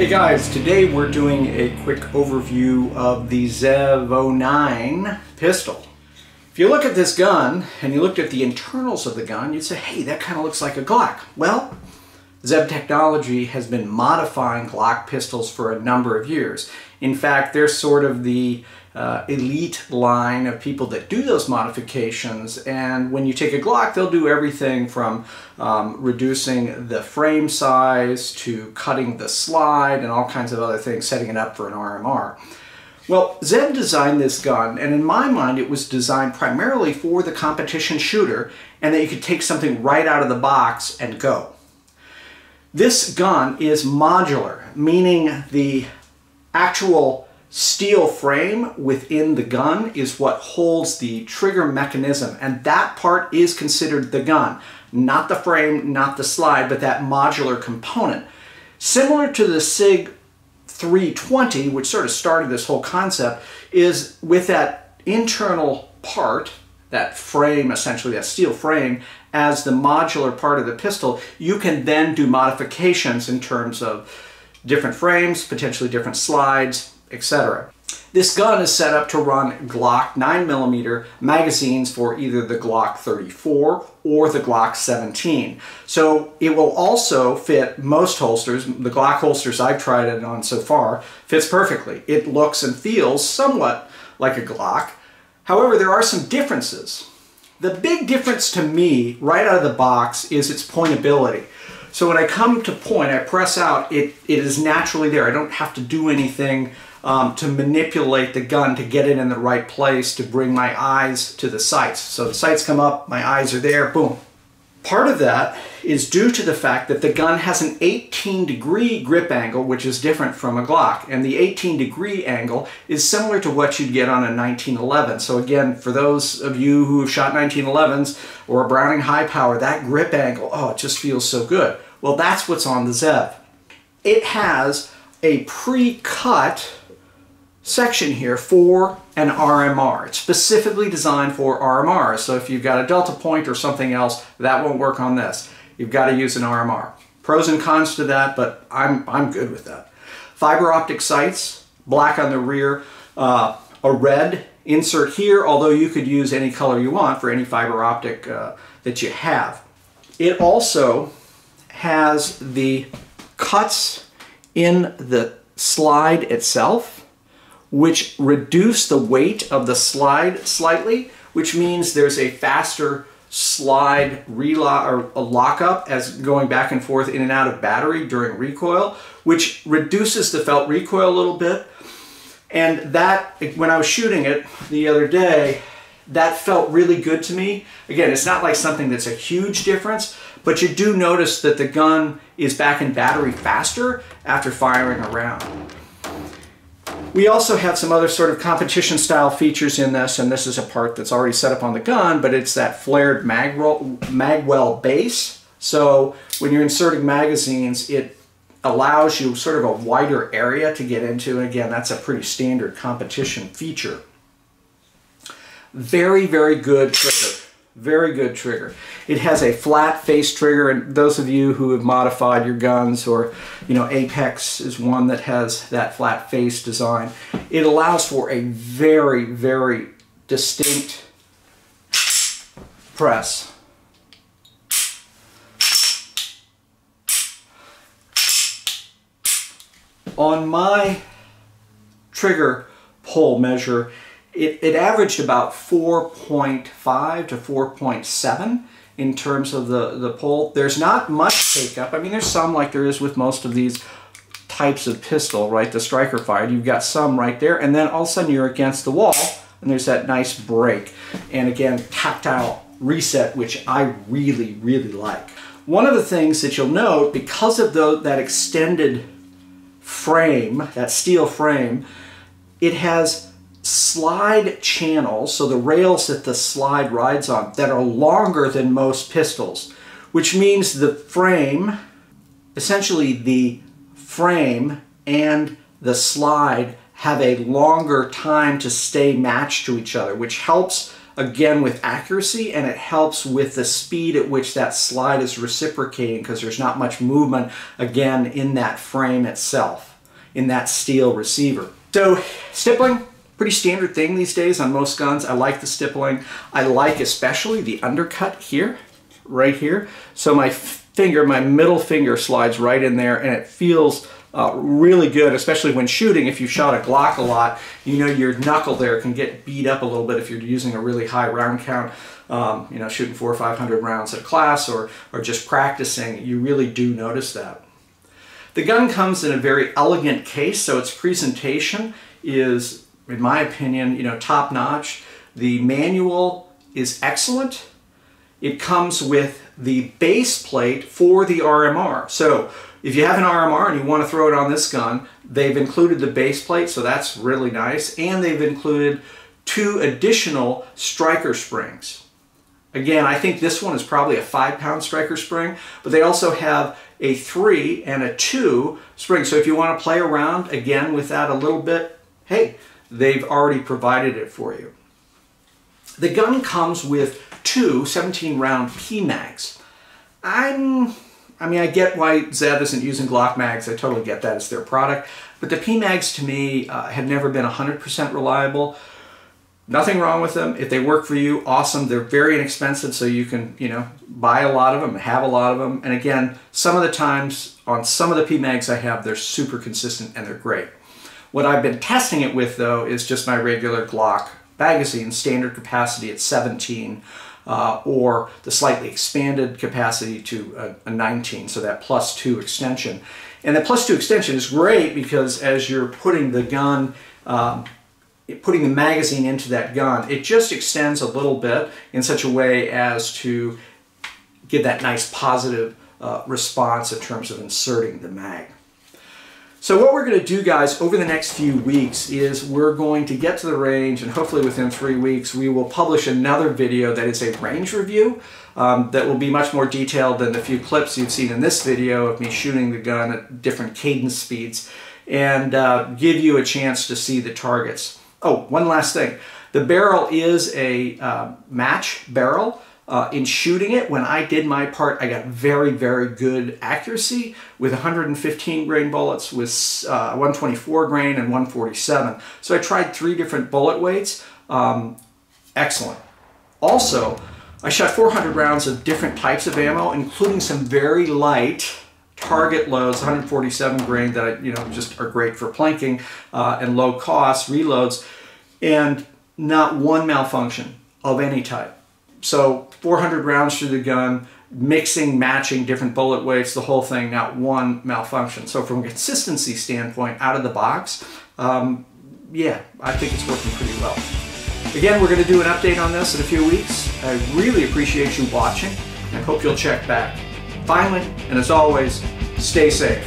Hey guys, today we're doing a quick overview of the ZEV 09 pistol. If you look at this gun and you looked at the internals of the gun, you'd say, hey, that kind of looks like a Glock. Well, ZEV Technology has been modifying Glock pistols for a number of years. In fact, they're sort of the elite line of people that do those modifications, and when you take a Glock, they'll do everything from reducing the frame size to cutting the slide and all kinds of other things, setting it up for an RMR. Well, ZEV designed this gun, and in my mind it was designed primarily for the competition shooter, and that you could take something right out of the box and go. This gun is modular, meaning the actual steel frame within the gun is what holds the trigger mechanism, and that part is considered the gun. Not the frame, not the slide, but that modular component. Similar to the SIG 320, which sort of started this whole concept, is with that internal part, that frame, essentially that steel frame, as the modular part of the pistol, you can then do modifications in terms of different frames, potentially different slides, etc. This gun is set up to run Glock 9mm magazines for either the Glock 34 or the Glock 17. So it will also fit most holsters. The Glock holsters I've tried it on so far fits perfectly. It looks and feels somewhat like a Glock. However, there are some differences. The big difference to me right out of the box is its pointability. So when I come to point, I press out, it is naturally there. I don't have to do anything to manipulate the gun to get it in the right place, to bring my eyes to the sights. So the sights come up, my eyes are there, boom. Part of that is due to the fact that the gun has an 18-degree grip angle, which is different from a Glock. And the 18-degree angle is similar to what you'd get on a 1911. So again, for those of you who have shot 1911s or a Browning high power, that grip angle, oh, it just feels so good. Well, that's what's on the ZEV. It has a pre-cut section here for an RMR. It's specifically designed for RMRs. So if you've got a Delta Point or something else, that won't work on this. You've got to use an RMR. Pros and cons to that, but I'm good with that. Fiber optic sights, black on the rear, a red insert here, although you could use any color you want for any fiber optic that you have. It also has the cuts in the slide itself, which reduce the weight of the slide slightly, which means there's a faster slide relock or a lockup as going back and forth in and out of battery during recoil, which reduces the felt recoil a little bit. And that, when I was shooting it the other day, that felt really good to me. Again, it's not like something that's a huge difference, but you do notice that the gun is back in battery faster after firing a round. We also have some other sort of competition style features in this, and this is a part that's already set up on the gun, but it's that flared magwell base. So when you're inserting magazines, it allows you sort of a wider area to get into, and again, that's a pretty standard competition feature. Very, very good trigger. Very good trigger. It has a flat face trigger, and those of you who have modified your guns, or Apex is one that has that flat face design. It allows for a very, very distinct press. On my trigger pull measure, it averaged about 4.5 to 4.7 in terms of the pull. There's not much take up. I mean, there's some, like there is with most of these types of pistol, right? The striker fired, you've got some right there, and then all of a sudden you're against the wall, and there's that nice break. And again, tactile reset, which I really, really like. One of the things that you'll note, because of that extended frame, that steel frame, it has slide channels, so the rails that the slide rides on, that are longer than most pistols, which means the frame, essentially the frame and the slide, have a longer time to stay matched to each other, which helps again with accuracy, and it helps with the speed at which that slide is reciprocating, because there's not much movement again in that frame itself. in that steel receiver. So stippling, pretty standard thing these days on most guns. I like the stippling. I like especially the undercut here, right here. So my finger, my middle finger slides right in there, and it feels really good, especially when shooting. If you shot a Glock a lot, you know your knuckle there can get beat up a little bit if you're using a really high round count, you know, shooting 400 or 500 rounds at a class or just practicing. You really do notice that. The gun comes in a very elegant case, so its presentation is, in my opinion, you know, top notch. The manual is excellent. It comes with the base plate for the RMR. So if you have an RMR and you want to throw it on this gun, they've included the base plate, so that's really nice. And they've included 2 additional striker springs. Again, I think this one is probably a 5-pound striker spring, but they also have a 3 and a 2 spring. So if you want to play around again with that a little bit, hey, they've already provided it for you. The gun comes with 2 17-round PMags. I mean, I get why Zev isn't using Glock mags. I totally get that. It's their product. But the PMags, to me, have never been 100% reliable. Nothing wrong with them. If they work for you, awesome. They're very inexpensive, so you can, you know, buy a lot of them, have a lot of them. And again, some of the times on some of the PMags I have, they're super consistent and they're great. What I've been testing it with, though, is just my regular Glock magazine, standard capacity at 17, or the slightly expanded capacity to a 19, so that +2 extension. And the +2 extension is great because as you're putting the gun, putting the magazine into that gun, it just extends a little bit in such a way as to give that nice positive response in terms of inserting the mag. So what we're going to do, guys, over the next few weeks is we're going to get to the range, and hopefully within 3 weeks we will publish another video that is a range review that will be much more detailed than the few clips you've seen in this video of me shooting the gun at different cadence speeds, and give you a chance to see the targets. Oh, one last thing. The barrel is a match barrel. In shooting it, when I did my part, I got very, very good accuracy with 115 grain bullets, with 124 grain and 147. So I tried 3 different bullet weights. Excellent. Also, I shot 400 rounds of different types of ammo, including some very light target loads, 147 grain that just are great for planking and low cost reloads, and not one malfunction of any type. So 400 rounds through the gun, mixing, matching different bullet weights, the whole thing, not one malfunction. So from a consistency standpoint, out of the box, yeah, I think it's working pretty well. Again, we're going to do an update on this in a few weeks. I really appreciate you watching and hope you'll check back. Finally, and as always, stay safe.